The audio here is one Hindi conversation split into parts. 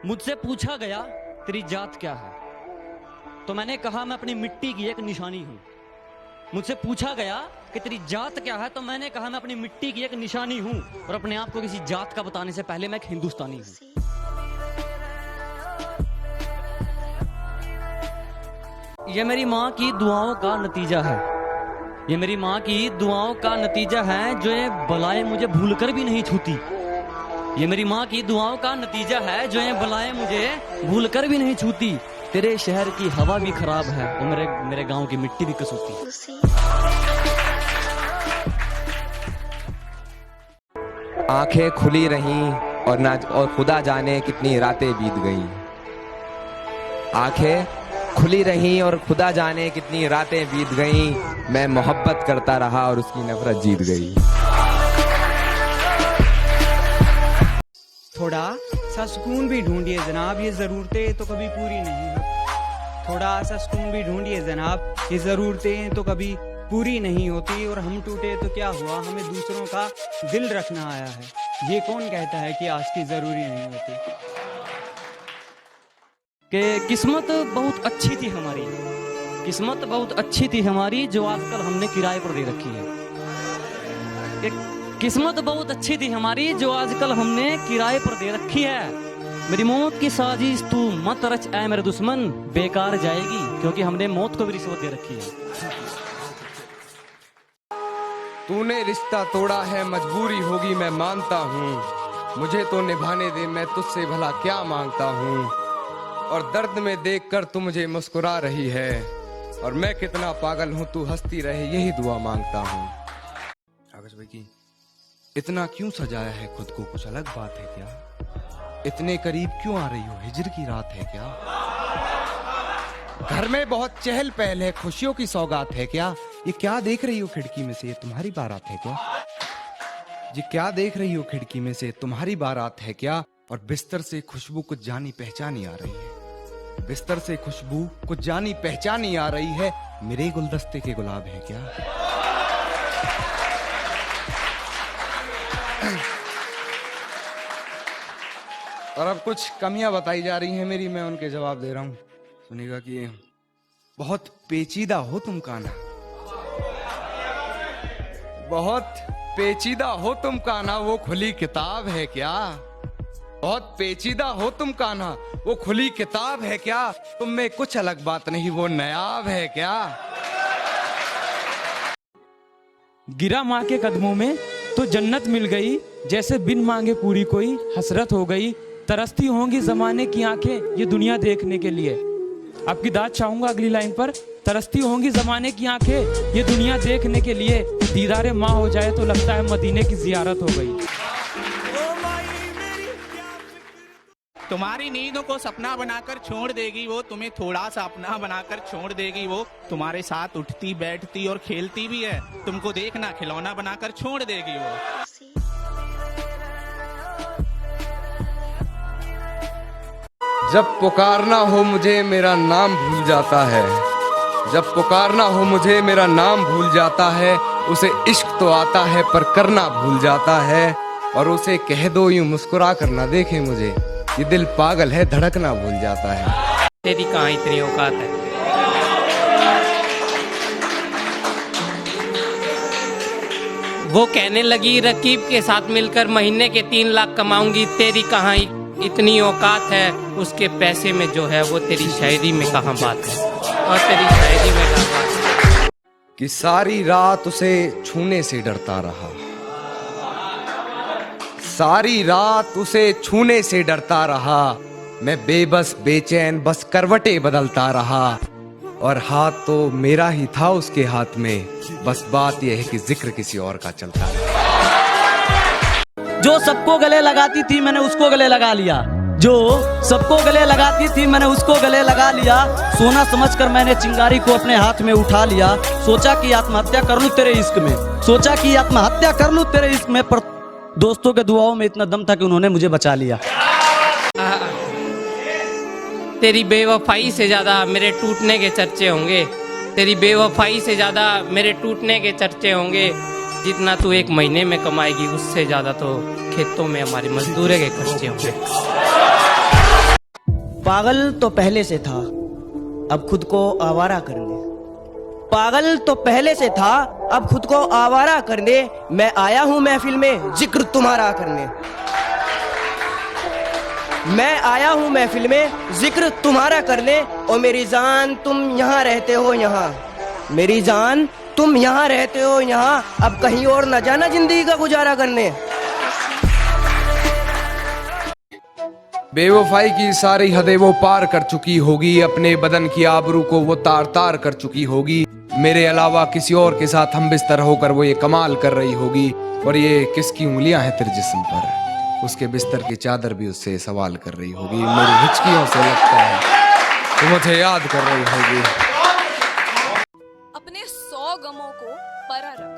मुझसे पूछा गया तेरी जात क्या है, तो मैंने कहा मैं अपनी मिट्टी की एक निशानी हूं। मुझसे पूछा गया कि तेरी जात क्या है, तो मैंने कहा मैं अपनी मिट्टी की एक निशानी हूं। और अपने आप को किसी जात का बताने से पहले मैं एक हिंदुस्तानी हूं। ये मेरी माँ की दुआओं का नतीजा है। ये मेरी माँ की दुआओं का नतीजा है, जो ये बलाएं मुझे भूलकर भी नहीं छूती। ये मेरी माँ की दुआओं का नतीजा है, जो ये बलाएं मुझे भूलकर भी नहीं छूती। तेरे शहर की हवा भी खराब है और मेरे गांव की मिट्टी भी कसूती। आंखें खुली रहीं और खुदा जाने कितनी रातें बीत गईं। आंखें खुली रहीं और खुदा जाने कितनी रातें बीत गईं। मैं मोहब्बत करता रहा और उसकी नफरत जीत गई। थोड़ा सा सुकून भी ढूंढिए जनाब, ये ज़रूरतें तो कभी पूरी नहीं होती। थोड़ा सा सुकून भी ढूंढिए जनाब, ये ज़रूरतें तो कभी पूरी नहीं होती। और हम टूटे तो क्या हुआ, हमें दूसरों का दिल रखना आया है। ये कौन कहता है कि आज की ज़रूरी नहीं होती। कि किस्मत बहुत अच्छी थी हमारी, किस्मत बहुत अच्छी थी हमारी, जो आजकल हमने किराए पर दे रखी है। कि किस्मत बहुत अच्छी थी हमारी, जो आजकल हमने किराए पर दे रखी है। मेरी मौत की साजिश तू मत रच ऐ मेरे दुश्मन, बेकार जाएगी, क्योंकि हमने मौत को भी रिश्वत दे रखी है। तूने रिश्ता तोड़ा है, मजबूरी होगी मैं मानता हूँ। मुझे तो निभाने दे, मैं तुझसे भला क्या मांगता हूँ। और दर्द में देखकर तू मुझे मुस्कुरा रही है, और मैं कितना पागल हूँ तू हंसती रहे, यही दुआ मांगता हूँ। कागज भाई की इतना क्यों सजाया है खुद को, कुछ अलग बात है क्या? इतने करीब क्यों आ रही हो, हिजर की रात है क्या? घर में बहुत चहल पहल है, खुशियों की सौगात है क्या? ये क्या देख रही हो खिड़की में से, ये तुम्हारी बारात है क्या? ये क्या देख रही हो खिड़की में से, तुम्हारी बारात है क्या? और बिस्तर से खुशबू कुछ जानी पहचानी आ रही है। बिस्तर से खुशबू कुछ जानी पहचानी आ रही है, मेरे गुलदस्ते के गुलाब है क्या? और अब कुछ कमियां बताई जा रही हैं मेरी, मैं उनके जवाब दे रहा हूं। सुनिएगा कि बहुत पेचीदा हो तुम कान्हा, बहुत पेचीदा हो तुम कान्हा, वो खुली किताब है क्या? बहुत पेचीदा हो तुम कान्हा, वो खुली किताब है क्या? तुम में कुछ अलग बात नहीं, वो नायाब है क्या? गिरा माँ के कदमों में तो जन्नत मिल गई, जैसे बिन मांगे पूरी कोई हसरत हो गई। तरसती होंगी जमाने की आंखें ये दुनिया देखने के लिए। आपकी दाद चाहूंगा अगली लाइन पर। तरसती होंगी जमाने की आंखें ये दुनिया देखने के लिए, दीदारे माँ हो जाए तो लगता है मदीने की जियारत हो गई। तुम्हारी नींदों को सपना बनाकर छोड़ देगी वो, तुम्हें थोड़ा सा अपना बनाकर छोड़ देगी वो। तुम्हारे साथ उठती बैठती और खेलती भी है, तुमको देखना खिलौना बनाकर छोड़ देगी वो। जब पुकारना हो मुझे मेरा नाम भूल जाता है, जब पुकारना हो मुझे मेरा नाम भूल जाता है। उसे इश्क तो आता है पर करना भूल जाता है, और उसे कह दो यूं मुस्कुरा कर ना देखे मुझे, ये दिल पागल है धड़कना भूल जाता है। तेरी कहाँ इतनी औकात है। वो कहने लगी रकीब के साथ मिलकर महीने के 3 लाख कमाऊंगी, तेरी कहाँ इतनी औकात है। उसके पैसे में जो है वो तेरी शायरी में कहाँ बात है, और तेरी शायरी में कहाँ बात है। कि सारी रात उसे छूने से डरता रहा, सारी रात उसे छूने से डरता रहा। मैं बेबस बेचैन बस करवटें बदलता रहा, और हाथ तो मेरा ही था उसके हाथ में, बस बात यह है कि जिक्र किसी और का चलता रहा। जो सबको गले लगाती थी मैंने उसको गले लगा लिया, जो सबको गले लगाती थी मैंने उसको गले लगा लिया। सोना समझकर मैंने चिंगारी को अपने हाथ में उठा लिया। सोचा कि आत्महत्या कर लूं तेरे इश्क में, सोचा कि आत्महत्या कर लूं तेरे इश्क में, पर दोस्तों के दुआओं में इतना दम था कि उन्होंने मुझे बचा लिया। तेरी बेवफाई से ज्यादा मेरे टूटने के चर्चे होंगे, तेरी बेवफाई से ज्यादा मेरे टूटने के चर्चे होंगे। जितना तू 1 महीने में कमाएगी उससे ज्यादा तो खेतों में हमारे मजदूर के खर्चे होंगे। पागल तो पहले से था, अब खुद को आवारा करने। पागल तो पहले से था, अब खुद को आवारा करने। मैं आया हूं महफिल में जिक्र तुम्हारा करने। मैं आया हूं महफिल में जिक्र तुम्हारा करने। और मेरी जान तुम यहाँ रहते हो यहाँ, मेरी जान तुम यहाँ रहते हो यहाँ। अब कहीं और न जाना जिंदगी का गुजारा करने। बेवफाई की सारी हदें वो पार कर चुकी होगी, अपने बदन की आबरू को वो तार तार कर चुकी होगी। मेरे अलावा किसी और के साथ हम बिस्तर होकर वो ये कमाल कर रही होगी। और ये किसकी उंगलियां हैं तेरे जिस्म पर, उसके बिस्तर की चादर भी उससे सवाल कर रही होगी। मेरी हिचकियों से लगता है तो मुझे याद कर रही होगी। अपने 100 गमों को परा रख,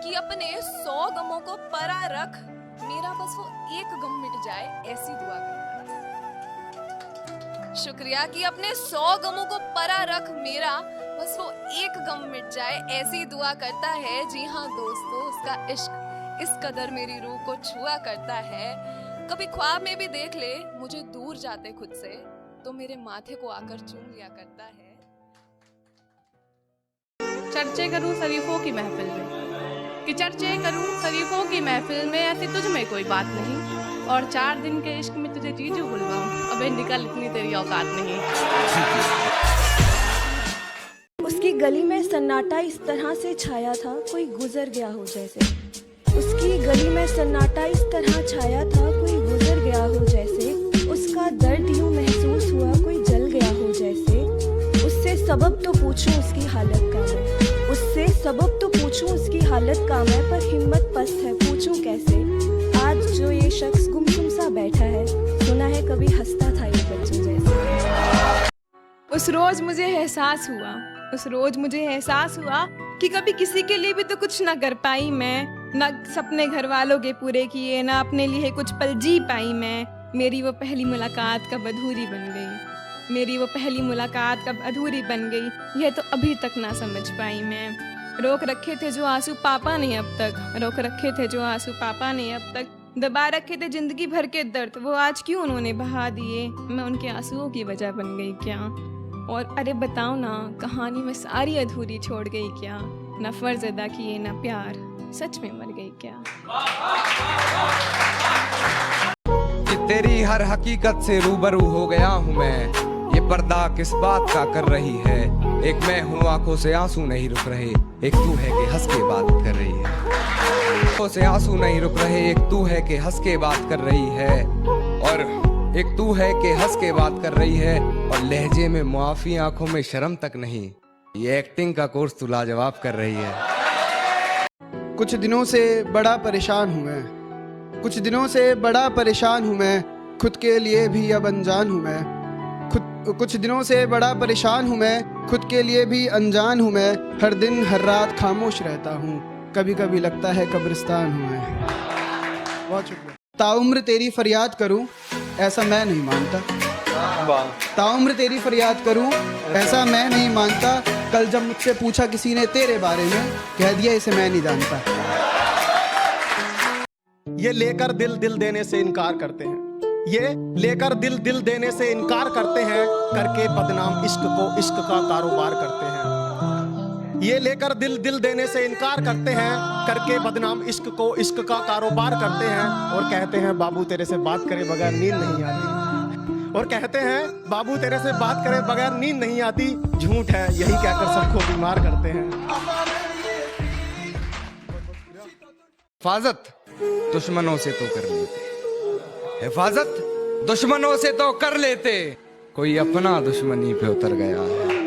कि अपने 100 गमों को परा रख, मेरा बस वो एक गम मिट जाए ऐसी दुआ करता है। शुक्रिया कि अपने 100 गमों को परा रख, मेरा बस वो एक गम मिट जाए ऐसी दुआ करता है। जी हाँ दोस्तों, उसका इश्क इस कदर मेरी रूह को छुआ करता है। कभी ख्वाब में भी देख ले मुझे दूर जाते खुद से, तो मेरे माथे को आकर चूम लिया करता है। चर्चे करूं शरीफों की महफिल में, कि चर्चे करूं शरीफों की महफिल में, ऐसी तुझ में कोई बात नहीं। और 4 दिन के इश्क में तुझे जीजू बुलवाऊं, अबे निकल, इतनी तेरी औकात नहीं। उसकी गली में सन्नाटा इस तरह से छाया था, कोई गुजर गया हो जैसे। उसकी गली में सन्नाटा इस तरह छाया था, कोई गुजर गया हो जैसे। उसका दर्द यूं महसूस हुआ, कोई जल गया हो जैसे। उससे सबब तो पूछूं उसकी हालत का मैं, उससे सबब तो पूछूं उसकी हालत का मैं, पर हिम्मत पस्त है पूछूं कैसे। आज जो ये शख्स गुमसुम सा बैठा है, सुना है कभी हंसता था ये बच्चों जैसे। उस रोज मुझे एहसास हुआ, उस रोज मुझे एहसास हुआ कि कभी किसी के लिए भी तो कुछ ना कर पाई मैं, ना सपने घर वालों के पूरे किए, ना अपने लिए कुछ पल जी पाई मैं। मेरी वो पहली मुलाकात कब अधूरी बन गई, मेरी वो पहली मुलाकात कब अधूरी बन गई, यह तो अभी तक ना समझ पाई मैं। रोक रखे थे जो आंसू पापा ने अब तक, रोक रखे थे जो आंसू पापा ने अब तक, दबा रखे थे जिंदगी भर के दर्द, वो आज क्यों उन्होंने बहा दिए। मैं उनके आंसुओं की वजह बन गई क्या। और अरे बताओ ना, कहानी में सारी अधूरी छोड़ गई क्या। न फर्ज अदा किए न प्यार, सच में मर गई क्या। कि तेरी हर हकीकत से रूबरू हो गया हूँ मैं, ये पर्दा किस बात का कर रही है। एक मैं हूँ आंखों से आंसू नहीं रुक रहे, एक तू है कि हंस के बात कर रही है। आंखों से आंसू नहीं रुक रहे, एक तू है कि हंस के बात कर रही है। और एक तू है कि हंस के बात कर रही है, और लहजे में मुआफी, आंखों में शर्म तक नहीं। ये एक्टिंग का कोर्स तू लाजवाब कर रही है। कुछ दिनों से बड़ा परेशान हूँ मैं, कुछ दिनों से बड़ा परेशान हूँ मैं, खुद के लिए भी अब अनजान हूँ मैं। कुछ दिनों से बड़ा परेशान हूँ मैं, खुद के लिए भी अनजान हूँ मैं। हर दिन हर रात खामोश रहता हूँ, कभी कभी लगता है कब्रिस्तान हूँ मैं। बहुत शुक्रिया। ताउम्र तेरी फरियाद करूँ ऐसा मैं नहीं मानता, ताउम्र तेरी फरियाद करूँ ऐसा मैं नहीं मानता। कल जब मुझसे पूछा किसी ने तेरे बारे में, कह दिया इसे मैं नहीं जानता। ये लेकर दिल दिल देने से इनकार करते हैं, ये लेकर दिल दिल देने से इनकार करते हैं, करके बदनाम इश्क को इश्क का कारोबार करते हैं। ये लेकर दिल दिल देने से इनकार करते हैं, करके बदनाम इश्क को इश्क का कारोबार करते हैं। और कहते हैं बाबू तेरे से बात करे बगैर नींद नहीं आती, और कहते हैं बाबू तेरे से बात करे बगैर नींद नहीं आती। झूठ है यही कहकर सबको बीमार करते हैं। हिफाजत दुश्मनों से तो कर लेते, हिफाजत दुश्मनों से तो कर लेते। कोई अपना दुश्मनी पे उतर गया है,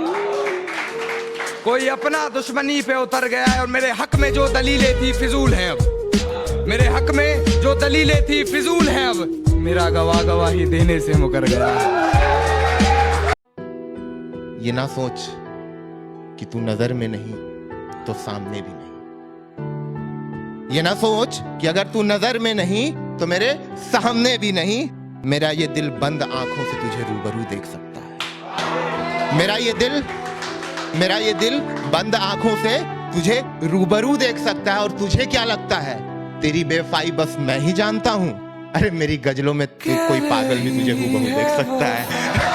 कोई अपना दुश्मनी पे उतर गया है। और मेरे हक में जो दलीलें थी फिजूल हैं अब, मेरे हक में जो दलीलें थी फिजूल हैं अब। मेरा गवाही देने से मुकर गया है। ये ना सोच कि तू नजर में नहीं तो सामने भी नहीं, ये ना सोच कि अगर तू नजर में नहीं तो मेरे सामने भी नहीं। मेरा ये दिल बंद आंखों से तुझे रूबरू देख सकता है। मेरा ये दिल बंद आंखों से तुझे रूबरू देख सकता है। और तुझे क्या लगता है तेरी बेवफाई बस मैं ही जानता हूं? अरे मेरी गजलों में कोई पागल भी तुझे हूबहू देख सकता है।